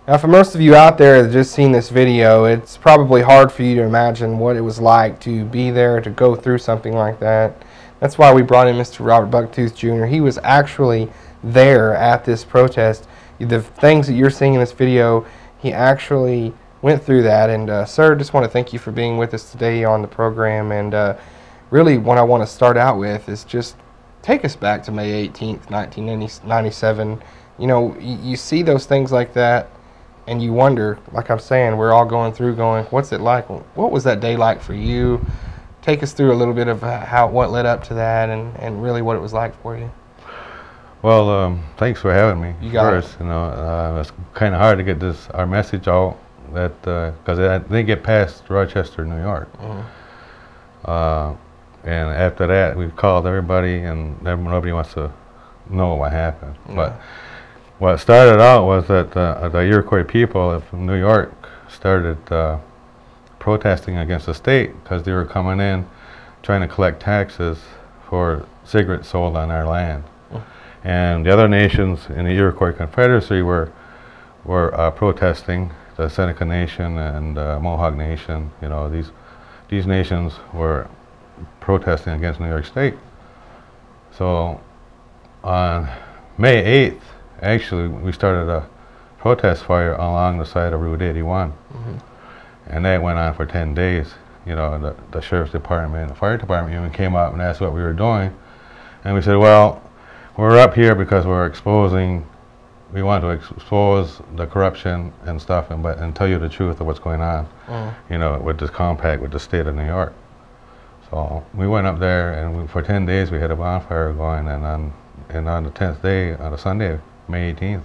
Now, for most of you out there that just seen this video, it's probably hard for you to imagine what it was like to be there, to go through something like that. That's why we brought in Mr. Robert Bucktooth Jr. He was actually there at this protest. The things that you're seeing in this video, he actually went through that. And sir, just want to thank you for being with us today on the program. And really what I want to start out with is just take us back to May 18th, 1997. You know, you see those things like that, and you wonder, like I'm saying, we're all going, what's it like? What was that day like for you? Take us through a little bit of what led up to that, and really what it was like for you. Well, thanks for having me. You got first. You know, it's kind of hard to get our message out, that because it didn't get past Rochester, New York. And after that, we've called everybody, and nobody wants to know what happened. Yeah. But what started out was that the Iroquois people from New York started protesting against the state because they were coming in trying to collect taxes for cigarettes sold on our land. And the other nations in the Iroquois Confederacy were protesting, the Seneca Nation and Mohawk Nation. You know, these nations were protesting against New York State. So on May 8th, actually, we started a protest fire along the side of Route 81. And that went on for 10 days. You know, the Sheriff's Department and the Fire Department even came up and asked what we were doing. And we said, well, we're up here because we want to expose the corruption and stuff and tell you the truth of what's going on, you know, with this compact with the state of New York. So we went up there, and for 10 days we had a bonfire going, and on the 10th day, on a Sunday, May 18th,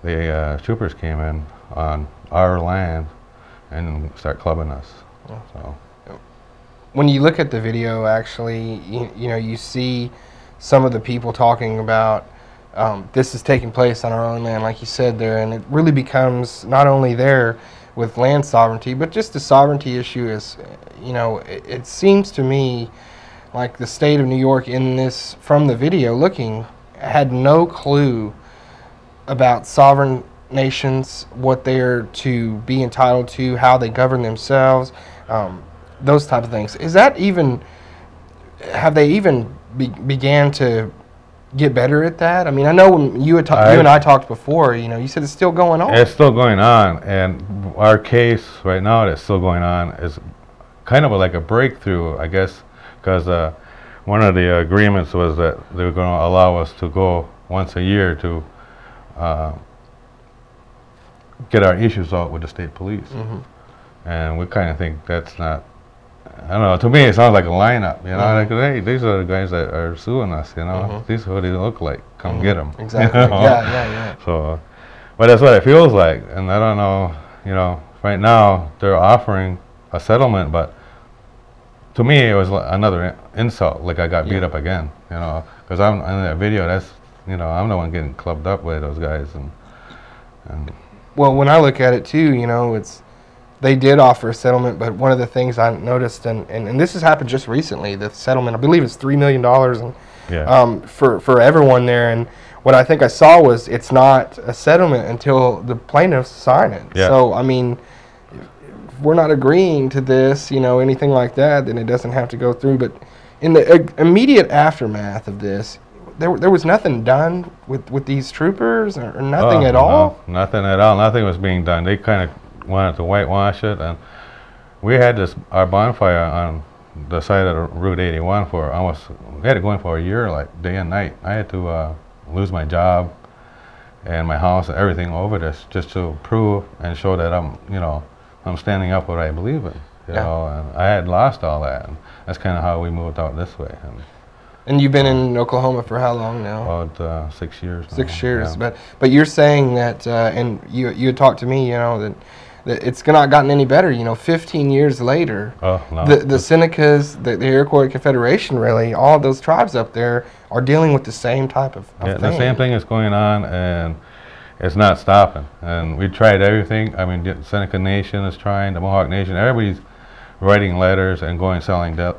the troopers came in on our land and start clubbing us. So when you look at the video, actually, you know, you see some of the people talking about this is taking place on our own land, like you said there, and it really becomes not only there with land sovereignty, but just the sovereignty issue is, you know, it seems to me like the state of New York in this, from the video looking, had no clue about sovereign nations, what they're to be entitled to, how they govern themselves, those type of things. Is that even, have they even began to get better at that? I mean, I know when you and I talked before, you know, you said it's still going on. It's still going on, and our case right now that's still going on is kind of like a breakthrough, I guess, because one of the agreements was that they were going to allow us to go once a year to get our issues out with the state police. And we kind of think that's not, I don't know, to me it sounds like a lineup, you know, like, hey, these are the guys that are suing us, you know, these are what they look like, come get them. Exactly, you know? Yeah. So, but that's what it feels like, and I don't know, you know, right now they're offering a settlement, but to me it was another insult, like I got beat up again, you know, because I'm in that video, that's, you know, I'm the one getting clubbed up by those guys. And well, when I look at it too, you know, they did offer a settlement, but one of the things I noticed, and this has happened just recently, the settlement, I believe it's $3 million and for everyone there, and what I think I saw was it's not a settlement until the plaintiffs sign it. So, I mean, if we're not agreeing to this, you know, anything like that, then it doesn't have to go through. But in the immediate aftermath of this, there was nothing done with these troopers, or nothing at all? No, nothing at all. Nothing was being done. They kind of wanted to whitewash it, and we had our bonfire on the side of Route 81 for we had it going for a year, like day and night. I had to lose my job and my house and everything over this just to prove and show that I'm standing up for what I believe in, you know, and I had lost all that, and that's kind of how we moved out this way. And you've been in Oklahoma for how long now? About 6 years now. 6 years, but you're saying that, and you had talked to me, you know, that it's not gotten any better. You know, 15 years later, the Senecas, the Iroquois Confederation, really, all of those tribes up there are dealing with the same type of thing. The same thing is going on, and it's not stopping. And we tried everything. I mean, the Seneca Nation is trying, the Mohawk Nation, everybody's writing letters and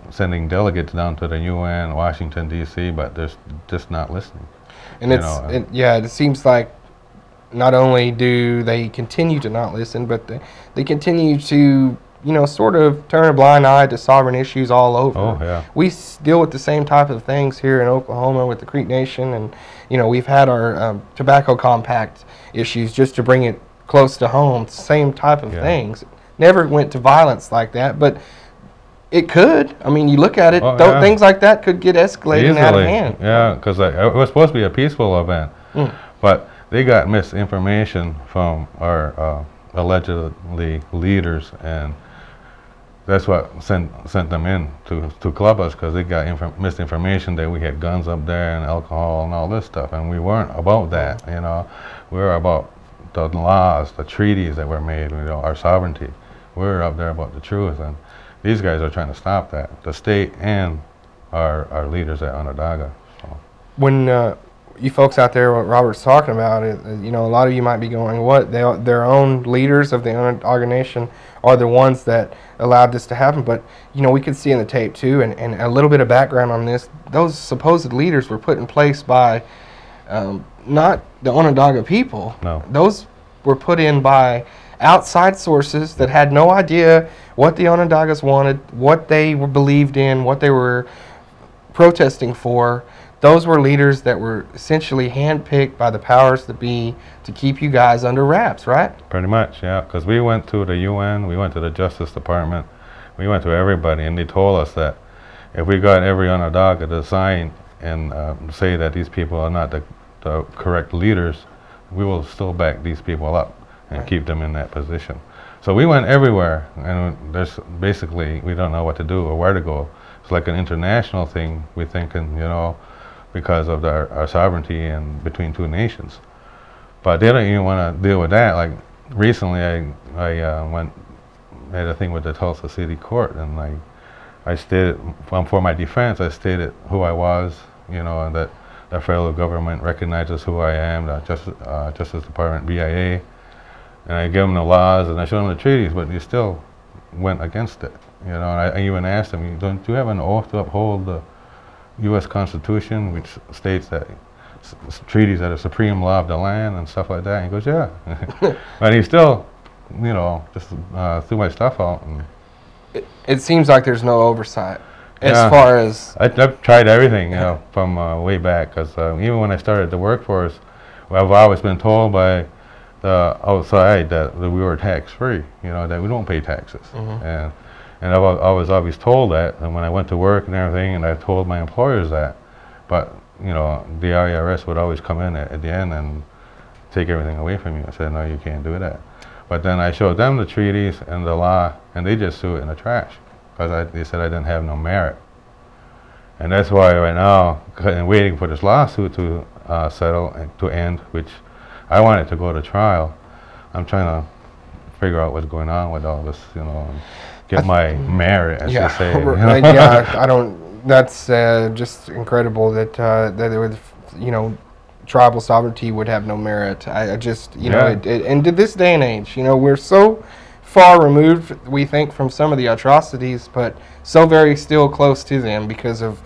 sending delegates down to the UN, Washington, D.C., but they're just not listening. And it seems like not only do they continue to not listen, but they continue to, sort of turn a blind eye to sovereign issues all over. Oh, yeah. We deal with the same type of things here in Oklahoma with the Creek Nation, and, we've had our tobacco compact issues, just to bring it close to home, same type of things. Never went to violence like that, but it could. I mean, you look at it, things like that could get escalated and out of hand. Yeah, because it was supposed to be a peaceful event, but they got misinformation from our allegedly leaders, and that's what sent them in to club us, because they got misinformation that we had guns up there and alcohol and all this stuff, and we weren't about that. We were about the laws, the treaties that were made, our sovereignty. We were up there about the truth, and these guys are trying to stop that, the state and our leaders at Onondoga. So. When you folks out there, what Robert's talking about, a lot of you might be going, what? Their own leaders of the Onondoga Nation are the ones that allowed this to happen. But, we could see in the tape, too, and a little bit of background on this, those supposed leaders were put in place by not the Onondaga people. No. Those were put in by outside sources that had no idea what the Onondagas wanted, what they believed in, what they were protesting for. Those were leaders that were essentially handpicked by the powers that be to keep you guys under wraps, right? Pretty much, yeah, because we went to the UN, we went to the Justice Department, we went to everybody, and they told us that if we got every Onondaga to sign and say that these people are not the correct leaders, we will still back these people up and keep them in that position. So we went everywhere, and there's basically, we don't know what to do or where to go. It's like an international thing, we're thinking, because of our sovereignty and between two nations. But they don't even want to deal with that. Like recently I had a thing with the Tulsa City Court, and I stated, for my defense, I stated who I was, and that the federal government recognizes who I am, the Justice Department, BIA, and I gave them the laws and I showed them the treaties, but they still went against it. And I even asked them, don't you have an oath to uphold the U.S. Constitution, which states that treaties are the supreme law of the land and stuff like that? And he goes, yeah. But he still, just threw my stuff out. And it seems like there's no oversight as far as... I've tried everything, from way back, because even when I started the workforce, I've always been told by the outside that we were tax-free, that we don't pay taxes. And I was always told that, and when I went to work and everything, and I told my employers that, but the IRS would always come in at the end and take everything away from you. I said, no, you can't do that. But then I showed them the treaties and the law, and they just threw it in the trash, because they said I didn't have no merit. And that's why right now, I'm waiting for this lawsuit to settle and to end, which I wanted to go to trial. I'm trying to figure out what's going on with all this, and get my merit, as you say. I don't. That's just incredible that it would, tribal sovereignty would have no merit. I just, and to this day and age, we're so far removed, we think, from some of the atrocities, but so very still close to them because of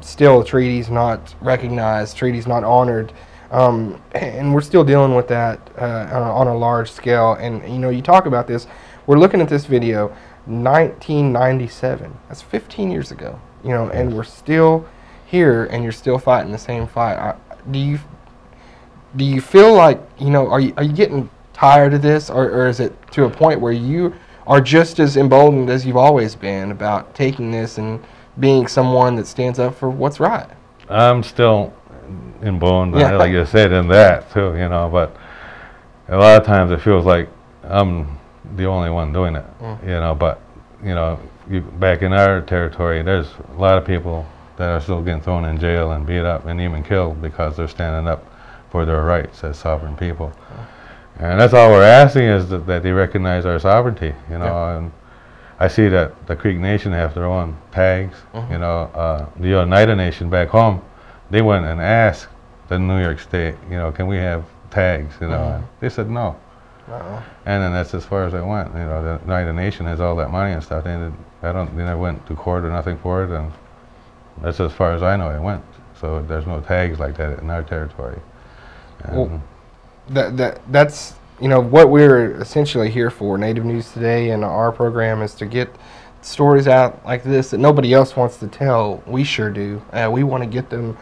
still treaties not recognized, treaties not honored. And we're still dealing with that on a large scale. And, you talk about this. We're looking at this video, 1997. That's 15 years ago, and we're still here, and you're still fighting the same fight. Do you feel like, are you getting tired of this, or is it to a point where you are just as emboldened as you've always been about taking this and being someone that stands up for what's right? I'm still emboldened, like you said, in that too, but a lot of times it feels like I'm the only one doing it, but back in our territory, there's a lot of people that are still getting thrown in jail and beat up and even killed because they're standing up for their rights as sovereign people. And that's all we're asking, is that they recognize our sovereignty, and I see that the Creek Nation have their own tags, the Oneida Nation back home, they went and asked the New York State, can we have tags, and they said no. And then that's as far as I went. The Oneida Nation has all that money and stuff. They never went to court or nothing for it, and that's as far as I know it went. So there's no tags like that in our territory. That's what we're essentially here for. Native News Today and our program is to get stories out like this that nobody else wants to tell. We sure do. We want to get them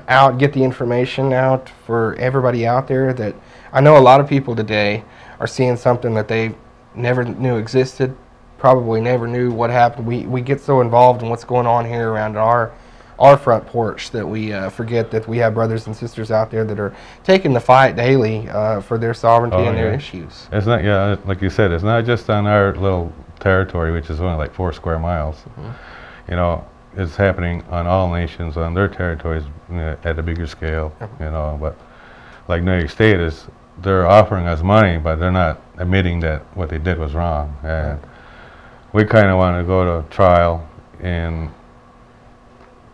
out, get the information out for everybody out there. That I know a lot of people today are seeing something that they never knew existed, probably never knew what happened. We get so involved in what's going on here around our front porch that we forget that we have brothers and sisters out there that are taking the fight daily for their sovereignty and their issues. It's not, like you said, it's not just on our little territory, which is only like 4 square miles. It's happening on all nations, on their territories at a bigger scale. But like New York State is, they're offering us money, but they're not admitting that what they did was wrong. And we kind of want to go to trial, and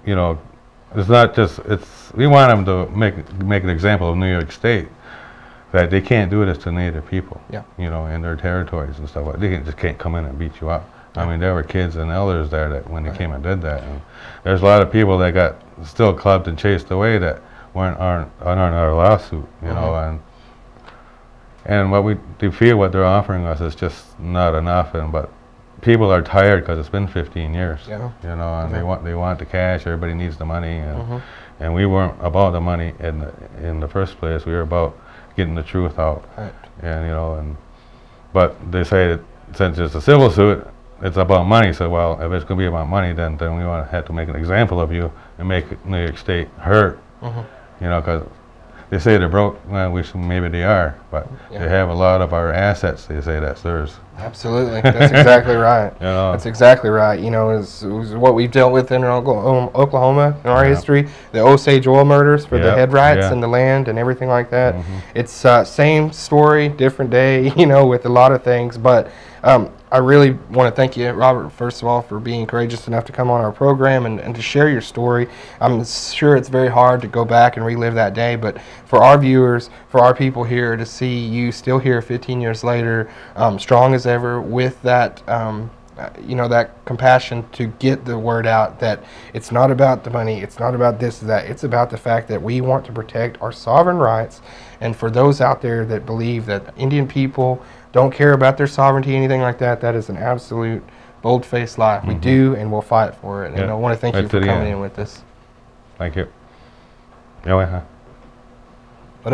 it's not just, we want them to make an example of New York State, that they can't do this to Native people, in their territories and stuff. They just can't come in and beat you up. I mean, there were kids and elders there that when they came and did that. And there's a lot of people that got still clubbed and chased away that aren't on our lawsuit, and they feel what they're offering us is just not enough. But people are tired because it's been 15 years, and they want the cash. Everybody needs the money, and we weren't about the money in the first place. We were about getting the truth out, but they say that since it's a civil suit, it's about money. So, well, if it's going to be about money, then we want to have to make an example of you and make New York State hurt, because they say they're broke. Well, maybe they are, but they have a lot of our assets. They say that's theirs. Absolutely, that's exactly right. That's exactly right. It's what we've dealt with in Oklahoma in our history, the Osage oil murders for the head rights and the land and everything like that. It's same story, different day, with a lot of things. But I really want to thank you, Robert, first of all, for being courageous enough to come on our program and to share your story. I'm sure it's very hard to go back and relive that day, but for our viewers, for our people here, to see you still here 15 years later, strong as ever, with that that compassion to get the word out that it's not about the money, it's not about this or that, it's about the fact that we want to protect our sovereign rights. And for those out there that believe that Indian people don't care about their sovereignty, anything like that, that is an absolute bold-faced lie. We do, and we'll fight for it. And I want to thank you for coming in with us. Thank you. But